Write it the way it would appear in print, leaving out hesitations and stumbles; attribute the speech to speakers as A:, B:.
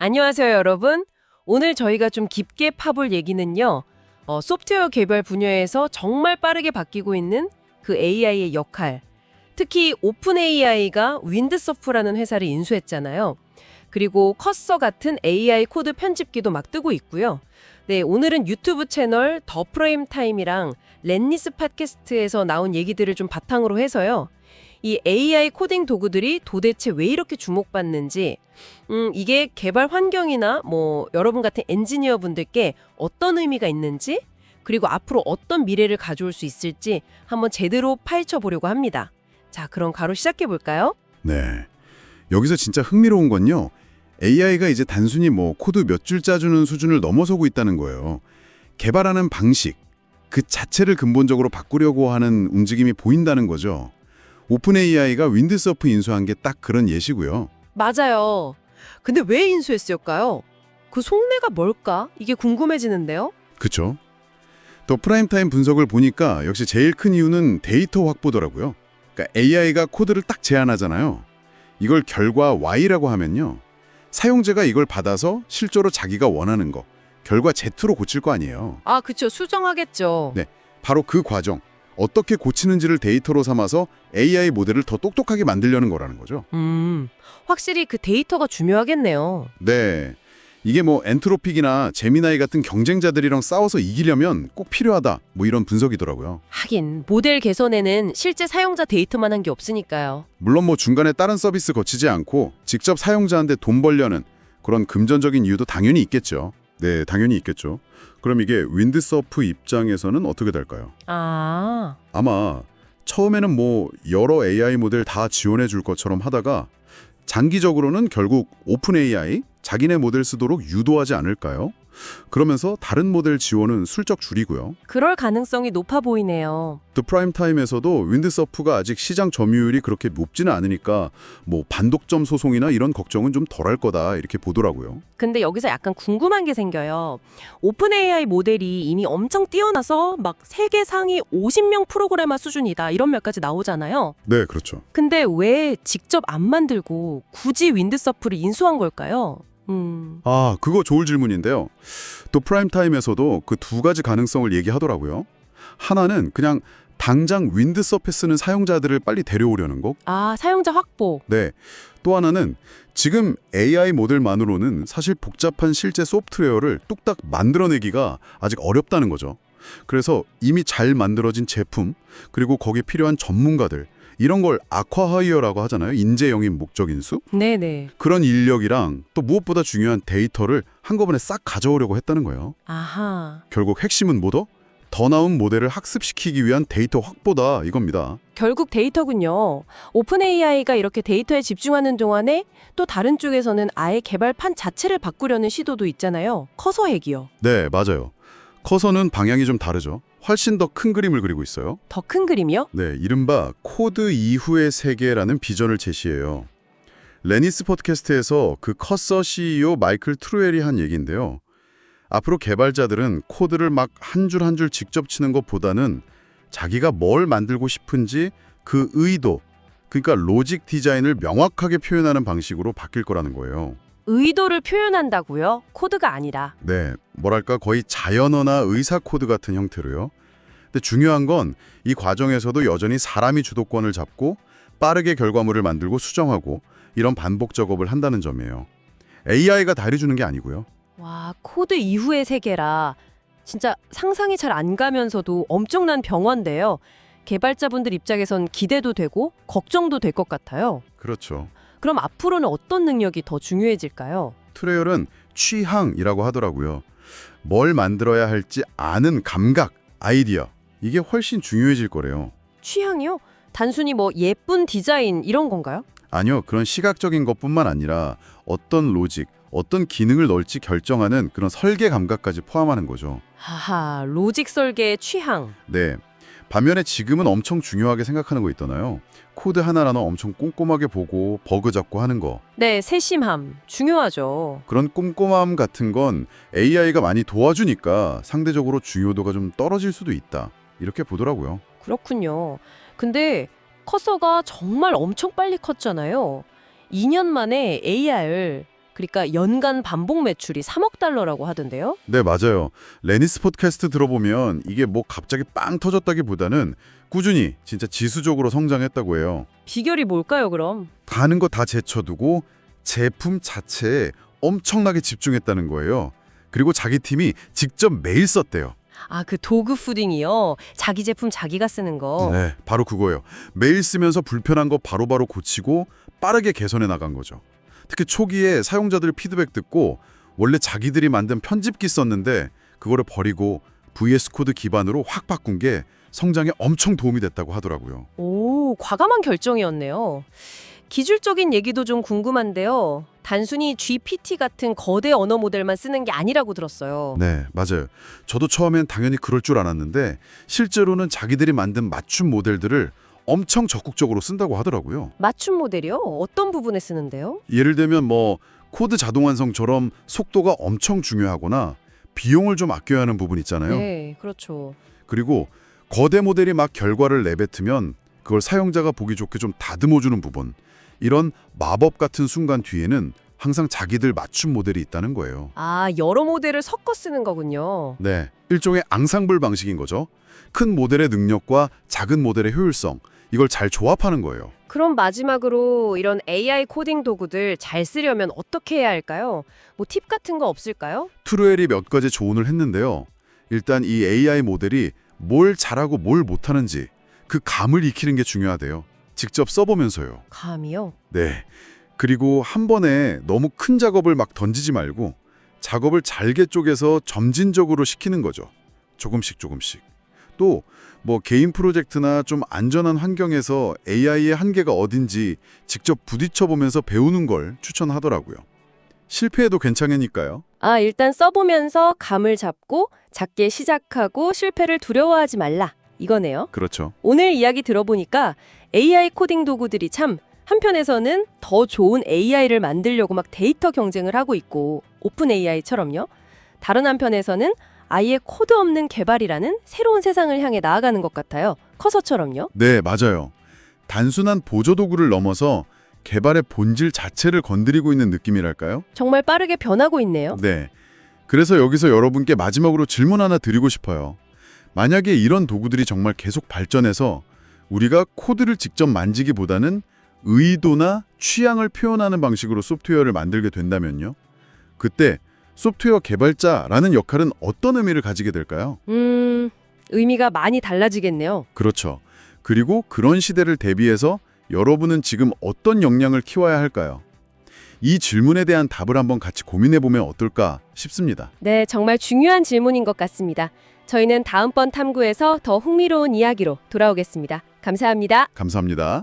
A: 안녕하세요, 여러분. 오늘 저희가 좀 깊게 파볼 얘기는요. 소프트웨어 개발 분야에서 정말 빠르게 바뀌고 있는 그 AI의 역할. 특히 오픈 AI가 윈드서프라는 회사를 인수했잖아요. 그리고 커서 같은 AI 코드 편집기도 막 뜨고 있고요. 네, 오늘은 유튜브 채널 더 프라임 타임이랑 렛니스 팟캐스트에서 나온 얘기들을 좀 바탕으로 해서요. 이 AI 코딩 도구들이 도대체 왜 이렇게 주목받는지, 이게 개발 환경이나 여러분 같은 엔지니어 분들께 어떤 의미가 있는지, 그리고 앞으로 어떤 미래를 가져올 수 있을지 한번 제대로 파헤쳐 보려고 합니다. 자, 그럼 바로 시작해 볼까요?
B: 네. 여기서 진짜 흥미로운 건요. AI가 이제 단순히 코드 몇 줄 짜주는 수준을 넘어서고 있다는 거예요. 개발하는 방식, 그 자체를 근본적으로 바꾸려고 하는 움직임이 보인다는 거죠. 오픈 AI가 윈드서프 인수한 게 딱 그런 예시고요.
A: 맞아요. 근데 왜 인수했을까요? 그 속내가 뭘까? 이게 궁금해지는데요.
B: 그쵸? 더 프라임타임 분석을 보니까 역시 제일 큰 이유는 데이터 확보더라고요. 그러니까 AI가 코드를 딱 제안하잖아요. 이걸 결과 Y라고 하면요. 사용자가 이걸 받아서 실제로 자기가 원하는 거, 결과 Z로 고칠 거 아니에요.
A: 아, 그쵸. 수정하겠죠.
B: 네, 바로 그 과정, 어떻게 고치는지를 데이터로 삼아서 AI 모델을 더 똑똑하게 만들려는 거라는 거죠.
A: 확실히 그 데이터가 중요하겠네요.
B: 네, 이게 엔트로픽이나 제미나이 같은 경쟁자들이랑 싸워서 이기려면 꼭 필요하다, 이런 분석이더라고요.
A: 하긴 모델 개선에는 실제 사용자 데이터만 한 게 없으니까요.
B: 물론 중간에 다른 서비스 거치지 않고 직접 사용자한테 돈 벌려는 그런 금전적인 이유도 당연히 있겠죠. 네, 당연히 있겠죠. 그럼 이게 윈드서프 입장에서는 어떻게 될까요? 아마 처음에는 여러 AI 모델 다 지원해 줄 것처럼 하다가 장기적으로는 결국 오픈 AI, 자기네 모델 쓰도록 유도하지 않을까요? 그러면서 다른 모델 지원은 슬쩍 줄이고요.
A: 그럴 가능성이 높아 보이네요.
B: 더 프라임 타임에서도 윈드서프가 아직 시장 점유율이 그렇게 높지는 않으니까 반독점 소송이나 이런 걱정은 좀 덜할 거다 이렇게 보더라고요.
A: 근데 여기서 약간 궁금한 게 생겨요. 오픈 AI 모델이 이미 엄청 뛰어나서 막 세계 상위 50명 프로그래머 수준이다 이런 말까지 나오잖아요.
B: 네, 그렇죠.
A: 근데 왜 직접 안 만들고 굳이 윈드서프를 인수한 걸까요?
B: 그거 좋은 질문인데요. 또 프라임타임에서도 그 두 가지 가능성을 얘기하더라고요. 하나는 그냥 당장 윈드서페 쓰는 사용자들을 빨리 데려오려는 거.
A: 사용자 확보.
B: 네. 또 하나는 지금 AI 모델만으로는 사실 복잡한 실제 소프트웨어를 뚝딱 만들어내기가 아직 어렵다는 거죠. 그래서 이미 잘 만들어진 제품, 그리고 거기에 필요한 전문가들, 이런 걸 아쿠아하이어라고 하잖아요. 인재 영입 목적 인수.
A: 네네.
B: 그런 인력이랑 또 무엇보다 중요한 데이터를 한꺼번에 싹 가져오려고 했다는 거예요.
A: 아하.
B: 결국 핵심은 뭐더? 더 나은 모델을 학습시키기 위한 데이터 확보다 이겁니다.
A: 결국 데이터군요. 오픈 AI가 이렇게 데이터에 집중하는 동안에 또 다른 쪽에서는 아예 개발판 자체를 바꾸려는 시도도 있잖아요. 커서 핵이요.
B: 네, 맞아요. 커서는 방향이 좀 다르죠. 훨씬 더 큰 그림을 그리고 있어요.
A: 더 큰 그림이요?
B: 네, 이른바 코드 이후의 세계라는 비전을 제시해요. 레니스 팟캐스트에서 그 커서 CEO 마이클 트루엘이 한 얘기인데요. 앞으로 개발자들은 코드를 막 한 줄 한 줄 직접 치는 것보다는 자기가 뭘 만들고 싶은지 그 의도, 그러니까 로직 디자인을 명확하게 표현하는 방식으로 바뀔 거라는 거예요.
A: 의도를 표현한다고요? 코드가 아니라.
B: 네, 뭐랄까 거의 자연어나 의사 코드 같은 형태로요. 근데 중요한 건 이 과정에서도 여전히 사람이 주도권을 잡고 빠르게 결과물을 만들고 수정하고 이런 반복 작업을 한다는 점이에요. AI가 다리주는 게 아니고요.
A: 와, 코드 이후의 세계라. 진짜 상상이 잘 안 가면서도 엄청난 병원데요. 개발자분들 입장에선 기대도 되고 걱정도 될 것 같아요.
B: 그렇죠.
A: 그럼 앞으로는 어떤 능력이 더 중요해질까요?
B: 트레열은 취향이라고 하더라고요. 뭘 만들어야 할지 아는 감각, 아이디어. 이게 훨씬 중요해질 거래요.
A: 취향이요? 단순히 예쁜 디자인 이런 건가요?
B: 아니요, 그런 시각적인 것뿐만 아니라 어떤 로직, 어떤 기능을 넣을지 결정하는 그런 설계 감각까지 포함하는 거죠.
A: 하하, 로직 설계의 취향.
B: 네. 반면에 지금은 엄청 중요하게 생각하는 거 있잖아요. 코드 하나하나 엄청 꼼꼼하게 보고 버그 잡고 하는 거.
A: 네, 세심함. 중요하죠.
B: 그런 꼼꼼함 같은 건 AI가 많이 도와주니까 상대적으로 중요도가 좀 떨어질 수도 있다. 이렇게 보더라고요.
A: 그렇군요. 근데 커서가 정말 엄청 빨리 컸잖아요. 2년 만에 AI를 그러니까 연간 반복 매출이 3억 달러라고 하던데요.
B: 네, 맞아요. 레니스 팟캐스트 들어보면 이게 뭐 갑자기 빵 터졌다기보다는 꾸준히 진짜 지수적으로 성장했다고 해요.
A: 비결이 뭘까요, 그럼?
B: 가는 거 다 제쳐두고 제품 자체에 엄청나게 집중했다는 거예요. 그리고 자기 팀이 직접 매일 썼대요.
A: 아, 그 도그 푸딩이요. 자기 제품 자기가 쓰는 거.
B: 네, 바로 그거예요. 매일 쓰면서 불편한 거 바로바로 고치고 빠르게 개선해 나간 거죠. 특히 초기에 사용자들 피드백 듣고 원래 자기들이 만든 편집기 썼는데 그거를 버리고 VS 코드 기반으로 확 바꾼 게 성장에 엄청 도움이 됐다고 하더라고요.
A: 오, 과감한 결정이었네요. 기술적인 얘기도 좀 궁금한데요. 단순히 GPT 같은 거대 언어 모델만 쓰는 게 아니라고 들었어요.
B: 네, 맞아요. 저도 처음엔 당연히 그럴 줄 알았는데 실제로는 자기들이 만든 맞춤 모델들을 엄청 적극적으로 쓴다고 하더라고요.
A: 맞춤 모델이요? 어떤 부분에 쓰는데요?
B: 예를 들면 뭐 코드 자동 완성처럼 속도가 엄청 중요하거나 비용을 좀 아껴야 하는 부분 있잖아요.
A: 네, 그렇죠.
B: 그리고 거대 모델이 막 결과를 내뱉으면 그걸 사용자가 보기 좋게 좀 다듬어주는 부분. 이런 마법 같은 순간 뒤에는 항상 자기들 맞춤 모델이 있다는 거예요.
A: 아, 여러 모델을 섞어 쓰는 거군요.
B: 네, 일종의 앙상블 방식인 거죠. 큰 모델의 능력과 작은 모델의 효율성, 이걸 잘 조합하는 거예요.
A: 그럼 마지막으로 이런 AI 코딩 도구들 잘 쓰려면 어떻게 해야 할까요? 뭐 팁 같은 거 없을까요?
B: 트루엘이 몇 가지 조언을 했는데요. 일단 이 AI 모델이 뭘 잘하고 뭘 못하는지 그 감을 익히는 게 중요하대요. 직접 써보면서요.
A: 감이요?
B: 네. 그리고 한 번에 너무 큰 작업을 막 던지지 말고 작업을 잘게 쪼개서 점진적으로 시키는 거죠. 조금씩 조금씩. 또 뭐 개인 프로젝트나 좀 안전한 환경에서 AI의 한계가 어딘지 직접 부딪혀보면서 배우는 걸 추천하더라고요. 실패해도 괜찮으니까요.
A: 아, 일단 써보면서 감을 잡고 작게 시작하고 실패를 두려워하지 말라. 이거네요.
B: 그렇죠.
A: 오늘 이야기 들어보니까 AI 코딩 도구들이 참 한편에서는 더 좋은 AI를 만들려고 막 데이터 경쟁을 하고 있고 오픈 AI처럼요. 다른 한편에서는 아예 코드 없는 개발이라는 새로운 세상을 향해 나아가는 것 같아요. 커서처럼요.
B: 네, 맞아요. 단순한 보조도구를 넘어서 개발의 본질 자체를 건드리고 있는 느낌이랄까요?
A: 정말 빠르게 변하고 있네요.
B: 네. 그래서 여기서 여러분께 마지막으로 질문 하나 드리고 싶어요. 만약에 이런 도구들이 정말 계속 발전해서 우리가 코드를 직접 만지기보다는 의도나 취향을 표현하는 방식으로 소프트웨어를 만들게 된다면요. 그때 소프트웨어 개발자라는 역할은 어떤 의미를 가지게 될까요?
A: 의미가 많이 달라지겠네요.
B: 그렇죠. 그리고 그런 시대를 대비해서 여러분은 지금 어떤 역량을 키워야 할까요? 이 질문에 대한 답을 한번 같이 고민해보면 어떨까 싶습니다.
A: 네, 정말 중요한 질문인 것 같습니다. 저희는 다음번 탐구에서 더 흥미로운 이야기로 돌아오겠습니다. 감사합니다.
B: 감사합니다.